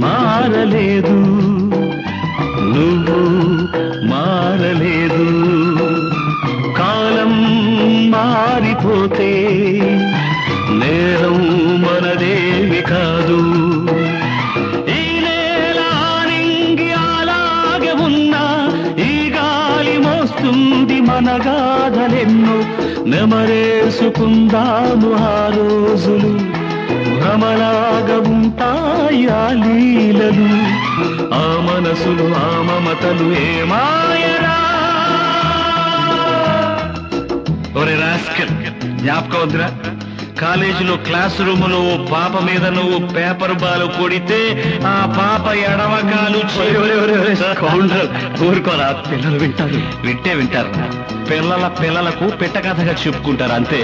మారలేదు, నువ్వు మారలేదు. కాలం మారిపోతే నేరం మనదేవి కాదు. ఈ నేల నింగి అలాగే ఉన్నా ఈ గాలి మోస్తుంది మన గాథలెన్నో. నెమరేసుకుందాము ఆ రోజులు, భ్రమలాగా ఉంటాయి ఆ లీలలు. ఆ మనసులు ఆ మమతలు ఏమాయరా. ఒరే రాస్కల్, జ్ఞాపకం వద్దురా? కాలేజీలో క్లాస్ రూములో ఓ పాప మీద నువ్వు పేపర్ బాల్ కొడితే ఆ పాప ఎడమకాలు ఊరుకోరా, పిల్లలు వింటారు. వింటే వింటారు, పిల్లలకు పెట్ట కథగా చెప్పుకుంటారు అంతే.